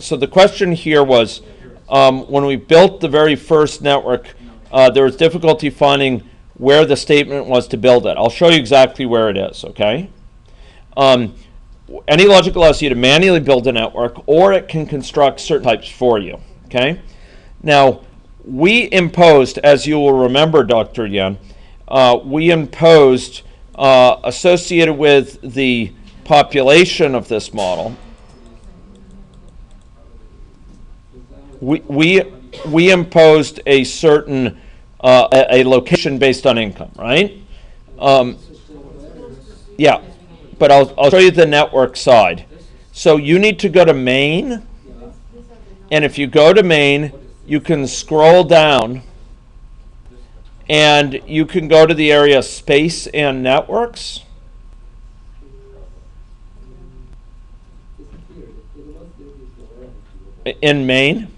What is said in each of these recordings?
So the question here was, when we built the very first network, there was difficulty finding where the statement was to build it. I'll show you exactly where it is, okay? Any logic allows you to manually build a network, or it can construct certain types for you, okay? Now, we imposed, as you will remember, Dr. Yen, we imposed, associated with the population of this model, we imposed a certain a location based on income, right? Yeah, but I'll show you the network side. So you need to go to main, and if you go to main, you can scroll down, and you can go to the area space and networks. In main.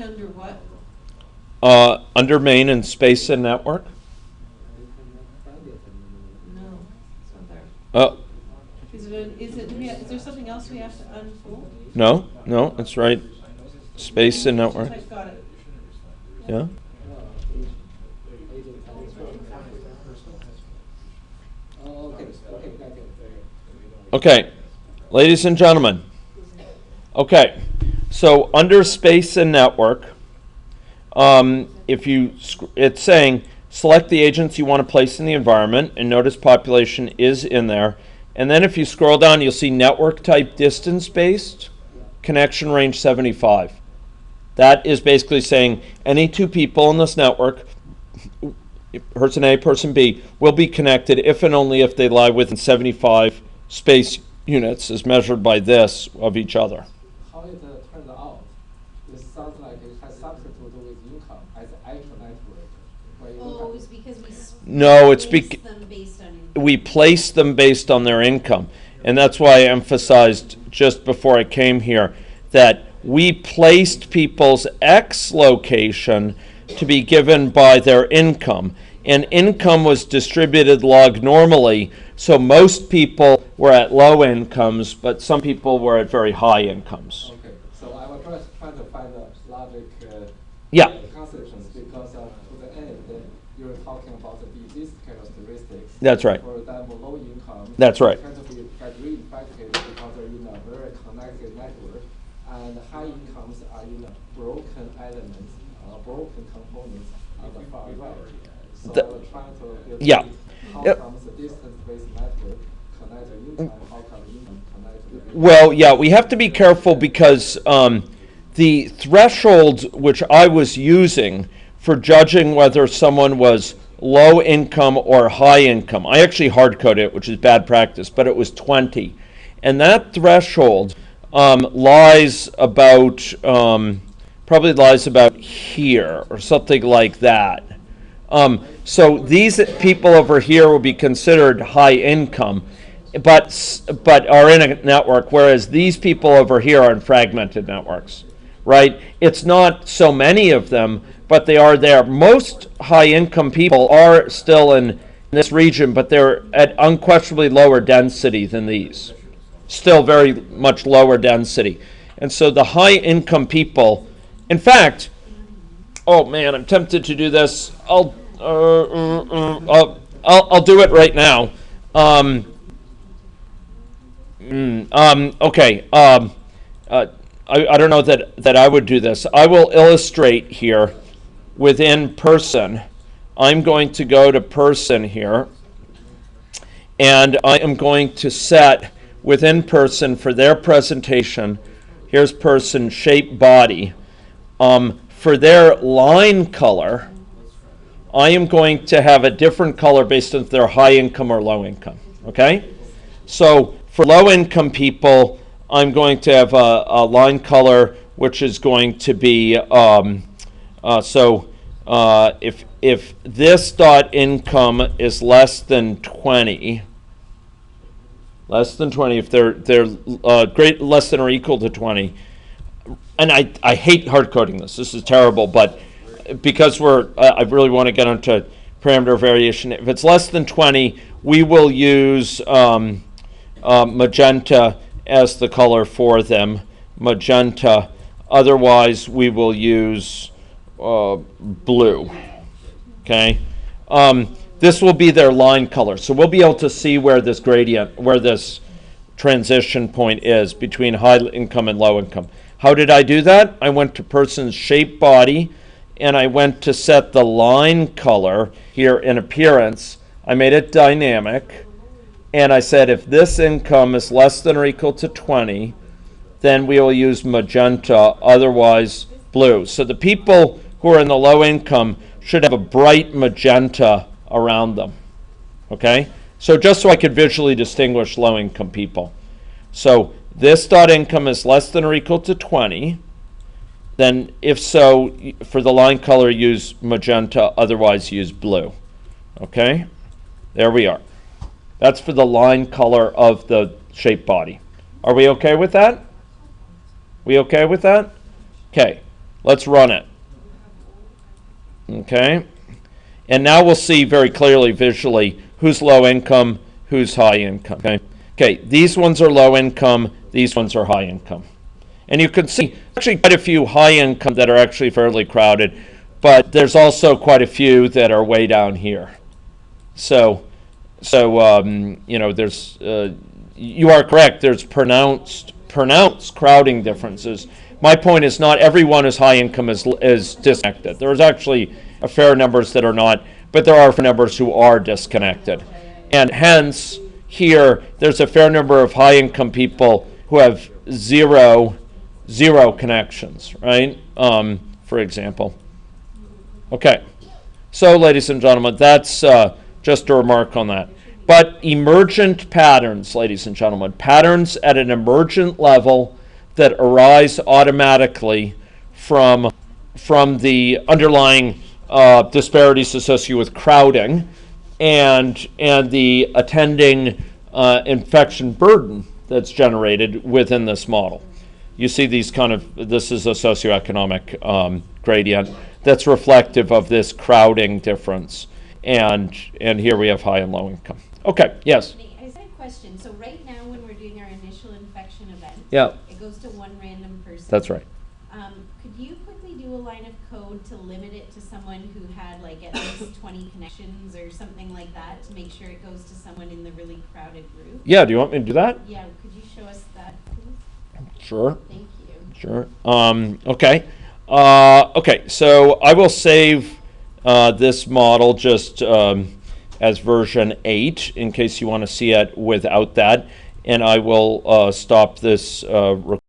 Under what? Under main and space and network. No, it's not there. Oh. Is there something else we have to unfold? No, that's right. Space and network. I've got it. Yeah. Okay, ladies and gentlemen. Okay, so under space and network, it's saying select the agents you want to place in the environment, and notice population is in there. And then if you scroll down, you'll see network type distance based, connection range 75. That is basically saying any two people in this network, person A, person B, will be connected if and only if they lie within 75 space units as measured by this of each other. How it turns out, this sounds like it has something to do with income as an actual network. Oh, it's because we place them based on their income. And that's why I emphasized just before I came here that we placed people's X location to be given by their income. And income was distributed log normally, so most people were at low incomes, but some people were at very high incomes. Okay, so I was just trying to find the logic conceptions, because to the end, you're talking about these characteristics. That's right. For example, low income. That's right. Tend to get reinfected because they're in a very connected network, and high incomes are in a broken elements, broken components on the far right. So I was trying to build how comes the distance-based network connect to income, how come income connect to the Well, yeah, we have to be careful because the thresholds which I was using for judging whether someone was low income or high income, I actually hard-coded it, which is bad practice, but it was 20. And that threshold lies about, probably lies about here or something like that. So these people over here will be considered high income, but are in a network, whereas these people over here are in fragmented networks, right? It's not so many of them, but they are there. Most high income people are still in this region, but they're at unquestionably lower density than these. Still very much lower density. And so the high income people, in fact, oh man, I'm tempted to do this. I'll do it right now. Okay. I don't know that I would do this. I will illustrate here within person. I'm going to go to person here, and I am going to set within person for their presentation. Here's person, shape, body. For their line color, I am going to have a different color based on if they're high income or low income, okay? So for low income people, I'm going to have a line color which is going to be, if this dot income is less than 20, if they're less than or equal to 20, and I hate hard coding this. This is terrible, but because I really want to get into parameter variation. If it's less than 20, we will use magenta as the color for them, magenta. Otherwise, we will use blue, okay? This will be their line color. So we'll be able to see where this gradient, where this transition point is between high income and low income. How did I do that? I went to person's shape body, and I went to set the line color here in appearance. I made it dynamic, and I said if this income is less than or equal to 20, then we will use magenta, otherwise blue. So the people who are in the low income should have a bright magenta around them, okay? So just so I could visually distinguish low income people. So this dot income is less than or equal to 20, then if so, for the line color, use magenta, otherwise use blue, okay? There we are. That's for the line color of the shape body. Are we okay with that? We okay with that? Okay, let's run it. Okay, and now we'll see very clearly visually who's low income, who's high income. Okay, these ones are low income, these ones are high income. And you can see actually quite a few high income that are actually fairly crowded, but there's also quite a few that are way down here. So you know, there's you are correct. There's pronounced crowding differences. My point is not everyone who's high income is disconnected. There's actually a fair numbers that are not, but there are numbers who are disconnected, and hence here there's a fair number of high income people who have zero connections, right? For example. Okay, so ladies and gentlemen, that's just a remark on that. But emergent patterns, ladies and gentlemen, patterns at an emergent level that arise automatically from the underlying disparities associated with crowding and the attending infection burden that's generated within this model. You see these this is a socioeconomic gradient that's reflective of this crowding difference. And here we have high and low income. Okay, yes? I just had a question. So right now when we're doing our initial infection event, Yeah. it goes to one random person. That's right. Could you quickly do a line of code to limit it to someone who had like at least 20 connections or something like that to make sure it goes to someone in the really crowded group? Yeah, do you want me to do that? Yeah, could you show us that, please? Sure. Thank you. Sure. Okay. Okay, so I will save this model just as version 8 in case you want to see it without that, and I will stop this recording.